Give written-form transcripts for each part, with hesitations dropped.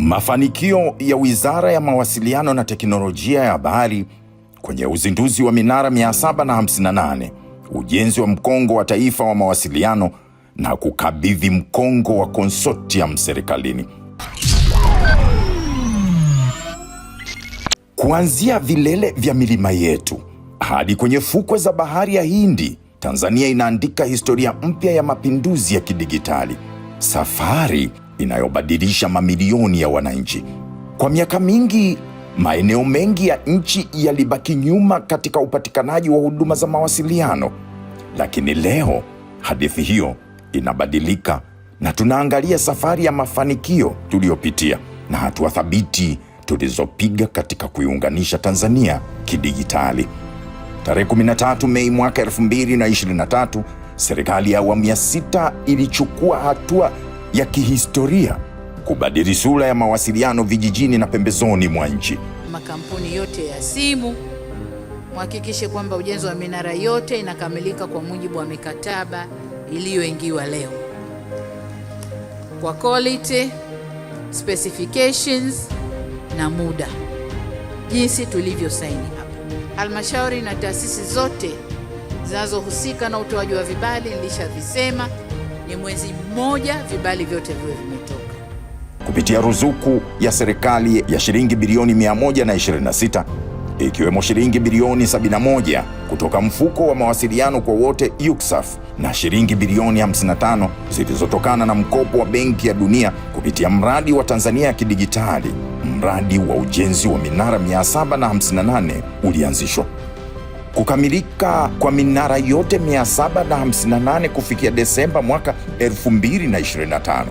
Mafanikio ya Wizara ya Mawasiliano na Teknolojia ya Habari kwenye uzinduzi wa minara 758, ujenzi wa mkongo wa taifa wa mawasiliano na kukabidhi mkongo wa consortium serikalini. Kuanzia vilele vya milima yetu hadi kwenye fukwe za bahari ya Hindi, Tanzania inaandika historia mpya ya mapinduzi ya kidigitali, safari inayobadilisha mamilioni ya wananchi. Kwa miaka mingi, maeneo mengi ya nchi yalibaki nyuma katika upatikanaji wa huduma za mawasiliano, lakini leo hadithi hiyo inabadilika na tunaangalia safari ya mafanikio tuliyopitia na hatua thabiti tulizopiga katika kuiunganisha Tanzania kidigitali. Tarehe 13 Mei mwaka 2023, serikali ya awamu ya 6 ilichukua hatua ya kihistoria kubadili sura ya mawasiliano vijijini na pembezoni mwa nchi. Makampuni yote ya simu muhakikishe kwamba ujenzi wa minara yote inakamilika kwa mujibu wa mikataba iliyoingiwa leo, kwa quality, specifications na muda, jinsi tulivyo saini hapa. Halmashauri na taasisi zote zinazohusika na utoaji wa vibali nilishavisema, ni mwezi mmoja vibali vyote viwe vimetoka. Kupitia ruzuku ya serikali ya shilingi bilioni 126, ikiwemo shilingi bilioni 71 kutoka mfuko wa mawasiliano kwa wote UCSAF na shilingi bilioni 55 zilizotokana na mkopo wa Benki ya Dunia kupitia mradi wa Tanzania ya kidigitali, mradi wa ujenzi wa minara 758 ulianzishwa. Kukamilika kwa minara yote 758 kufikia Desemba mwaka 2025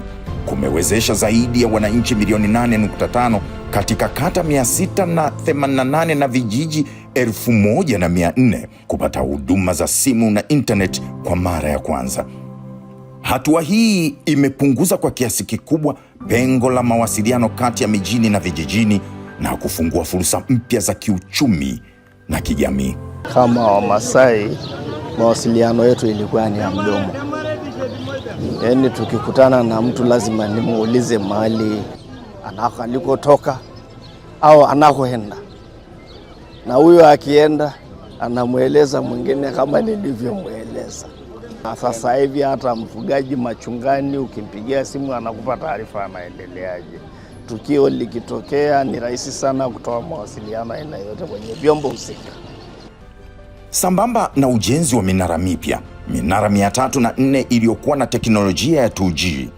kumewezesha zaidi ya wananchi milioni 8.5 katika kata 688 na vijiji 1400 kupata huduma za simu na internet kwa mara ya kwanza. Hatua hii imepunguza kwa kiasi kikubwa pengo la mawasiliano kati ya mijini na vijijini na kufungua fursa mpya za kiuchumi na kijamii. Kama Wamasai, mawasiliano yetu ilikuwa ni ya mdomo. Yaani tukikutana na mtu lazima nimuulize mahali alikotoka au anakoenda, na huyo akienda anamueleza mwingine kama nilivyomweleza. Na sasa hivi hata mfugaji machungani ukimpigia simu anakupa taarifa anaendeleaje. Tukio likitokea ni rahisi sana kutoa mawasiliano aina yote kwenye vyombo husika. Sambamba na ujenzi wa minara mipya, minara 304 iliyokuwa na teknolojia ya 2G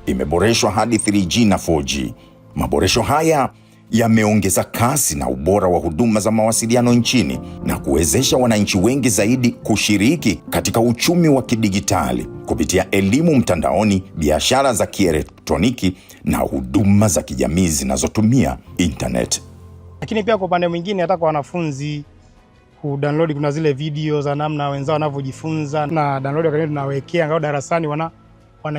imeboreshwa hadi 3G na 4G. Maboresho haya yameongeza kasi na ubora wa huduma za mawasiliano nchini na kuwezesha wananchi wengi zaidi kushiriki katika uchumi wa kidigitali kupitia elimu mtandaoni, biashara za kielektroniki na huduma za kijamii zinazotumia internet. Lakini pia kwa upande mwingine, hata kwa wanafunzi kudownload, kuna zile video za namna wenzao wanavyojifunza na download wakati tunawekea ngao darasani wana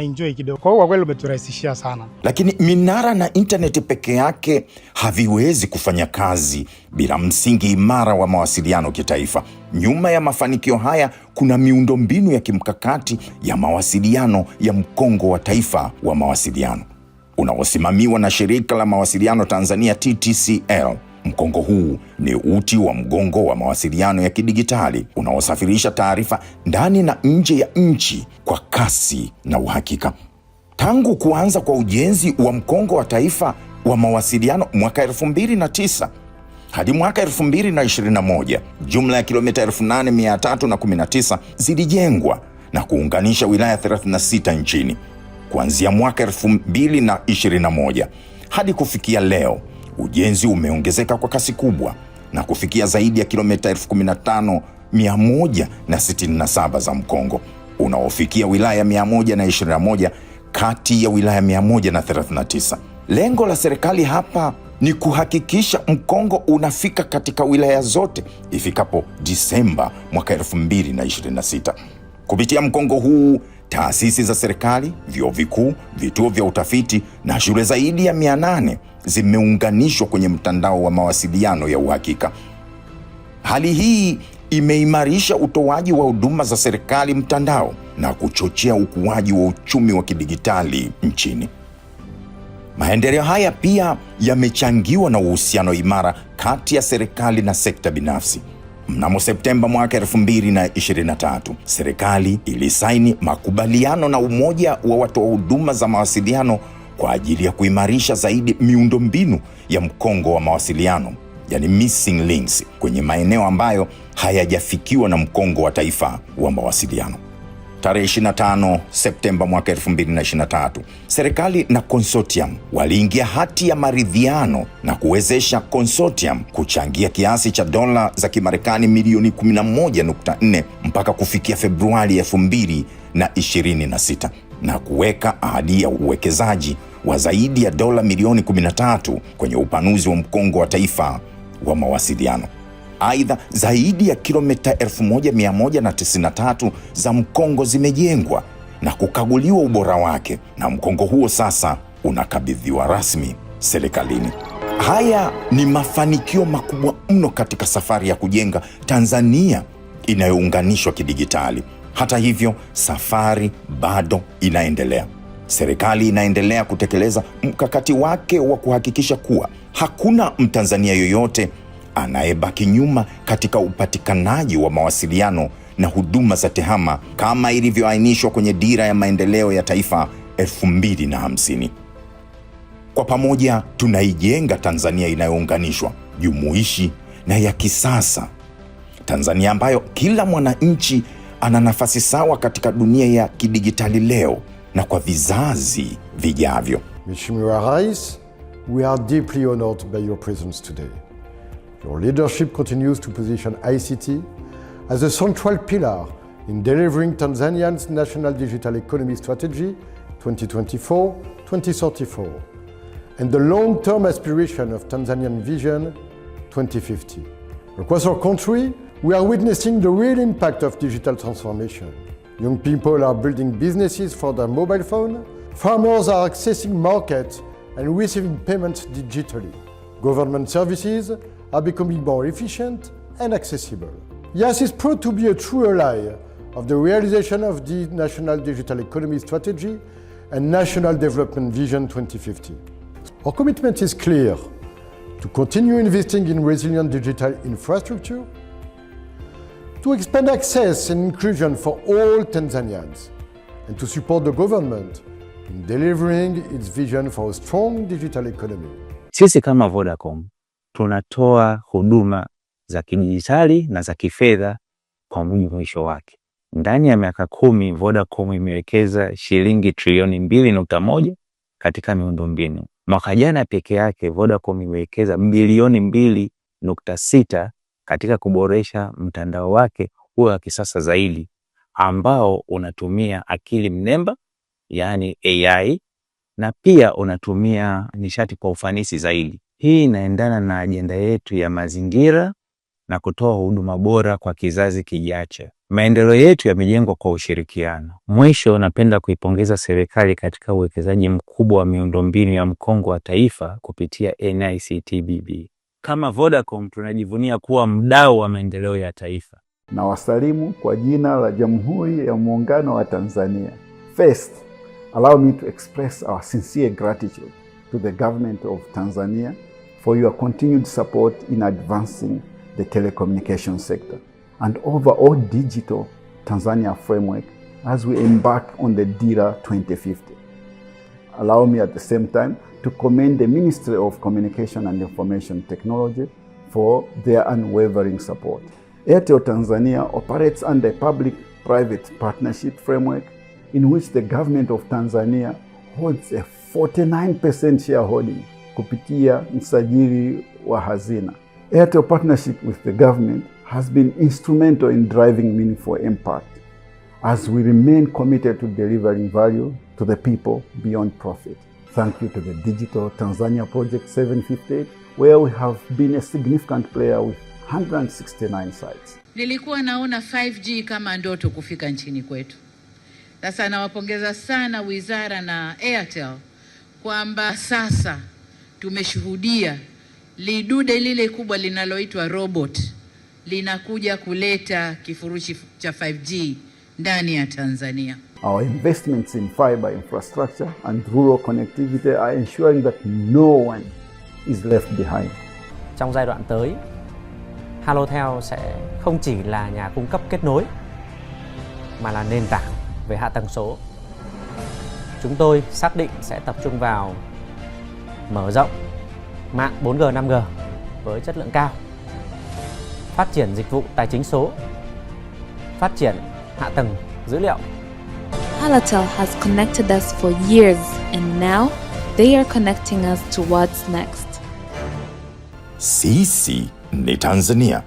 enjoy kidogo. Kwa hiyo kwa kweli umeturahisishia sana. Lakini minara na internet peke yake haviwezi kufanya kazi bila msingi imara wa mawasiliano kitaifa. Nyuma ya mafanikio haya kuna miundombinu ya kimkakati ya mawasiliano ya mkongo wa taifa wa mawasiliano unaosimamiwa na Shirika la Mawasiliano Tanzania TTCL. Mkongo huu ni uti wa mgongo wa mawasiliano ya kidigitali unaosafirisha taarifa ndani na nje ya nchi kwa kasi na uhakika. Tangu kuanza kwa ujenzi wa mkongo wa taifa wa mawasiliano mwaka 2009 hadi mwaka 2021, jumla ya kilomita 8319 zilijengwa na kuunganisha wilaya 36 nchini. Kuanzia mwaka 2021 hadi kufikia leo, ujenzi umeongezeka kwa kasi kubwa na kufikia zaidi ya kilomita 15,167 za mkongo unaofikia wilaya 121 kati ya wilaya 139. Lengo la serikali hapa ni kuhakikisha mkongo unafika katika wilaya zote ifikapo Disemba mwaka 2026. Kupitia mkongo huu, taasisi za serikali, vyuo vikuu, vituo vya utafiti na shule zaidi ya 800 zimeunganishwa kwenye mtandao wa mawasiliano ya uhakika. Hali hii imeimarisha utoaji wa huduma za serikali mtandao na kuchochea ukuaji wa uchumi wa kidigitali nchini. Maendeleo haya pia yamechangiwa na uhusiano imara kati ya serikali na sekta binafsi. Mnamo Septemba mwaka 2023, serikali ilisaini makubaliano na Umoja wa Watoa Huduma za Mawasiliano kwa ajili ya kuimarisha zaidi miundombinu ya mkongo wa mawasiliano, yani missing links, kwenye maeneo ambayo hayajafikiwa na mkongo wa taifa wa mawasiliano. Tarehe 25 Septemba mwaka 2023, serikali na consortium waliingia hati ya maridhiano na kuwezesha consortium kuchangia kiasi cha dola za Kimarekani milioni 11.4 mpaka kufikia Februari 2026 na kuweka ahadi ya uwekezaji wa zaidi ya dola milioni 13 kwenye upanuzi wa mkongo wa taifa wa mawasiliano. Aidha, zaidi ya kilomita 1193 za mkongo zimejengwa na kukaguliwa ubora wake, na mkongo huo sasa unakabidhiwa rasmi serikalini. Haya ni mafanikio makubwa mno katika safari ya kujenga Tanzania inayounganishwa kidigitali. Hata hivyo, safari bado inaendelea. Serikali inaendelea kutekeleza mkakati wake wa kuhakikisha kuwa hakuna Mtanzania yoyote anayebaki nyuma katika upatikanaji wa mawasiliano na huduma za tehama kama ilivyoainishwa kwenye Dira ya Maendeleo ya Taifa 2050. Kwa pamoja tunaijenga Tanzania inayounganishwa, jumuishi na ya kisasa. Tanzania ambayo kila mwananchi ana nafasi sawa katika dunia ya kidigitali leo na kwa vizazi vijavyo. Mheshimiwa Rais, we are deeply honored by your presence today. Your leadership continues to position ICT as a central pillar in delivering Tanzania's National Digital Economy Strategy 2024-2034 and the long-term aspiration of Tanzanian Vision 2050. Across our country, we are witnessing the real impact of digital transformation. Young people are building businesses for their mobile phone, farmers are accessing markets and receiving payments digitally. Government services are becoming more efficient and accessible. YAS is proud to be a true ally of the realization of the National Digital Economy Strategy and National Development Vision 2050. Our commitment is clear: to continue investing in resilient digital infrastructure, to expand access and inclusion for all Tanzanians, and to support the government in delivering its vision for a strong digital economy. Sisi kama Vodacom tunatoa huduma za kidijitali na za kifedha kwa mwisho wake. Ndani ya miaka 10 Vodacom imewekeza shilingi trilioni 2.1 katika miundombinu. Mwaka jana peke yake Vodacom imewekeza bilioni 2.6 katika kuboresha mtandao wake huo wa kisasa zaidi ambao unatumia akili mnemba, yani AI, na pia unatumia nishati kwa ufanisi zaidi. Hii inaendana na ajenda yetu ya mazingira na kutoa huduma bora kwa kizazi kijacho. Maendeleo yetu yamejengwa kwa ushirikiano. Mwisho, napenda kuipongeza serikali katika uwekezaji mkubwa wa miundombinu ya mkongo wa taifa kupitia NICT-BB. Kama Vodacom tunajivunia kuwa mdau wa maendeleo ya taifa. Na wasalimu kwa jina la Jamhuri ya Muungano wa Tanzania. First, allow me to express our sincere gratitude to the government of Tanzania for your continued support in advancing the telecommunication sector and overall digital Tanzania framework as we embark on the DIRA 2050. Allow me at the same time to commend the Ministry of Communication and Information Technology for their unwavering support. Airtel Tanzania operates under a public-private partnership framework in which the government of Tanzania holds a 49% shareholding kupitia msajili wa hazina. Airtel partnership with the government has been instrumental in driving meaningful impact as we remain committed to delivering value to the people beyond profit. Thank you to the Digital Tanzania Project 758, where we have been a significant player with 169 sites. Nilikuwa naona 5G kama ndoto kufika nchini kwetu. Sasa nawapongeza sana wizara na Airtel kwamba sasa tumeshuhudia lidude lile kubwa linaloitwa robot linakuja kuleta kifurushi cha 5G ndani ya Tanzania. Our investments in fiber infrastructure and rural connectivity are ensuring that no one is left behind. Trong giai đoạn tới, Halotel sẽ không chỉ là nhà cung cấp kết nối mà là nền tảng về hạ tầng số. Chúng tôi xác định sẽ tập trung vào mở rộng mạng 4G, 5G với chất lượng cao, phát triển dịch vụ tài chính số, phát triển hạ tầng dữ liệu. Halotel has connected us for years and now they are connecting us to what's next. Sisi ni Tanzania.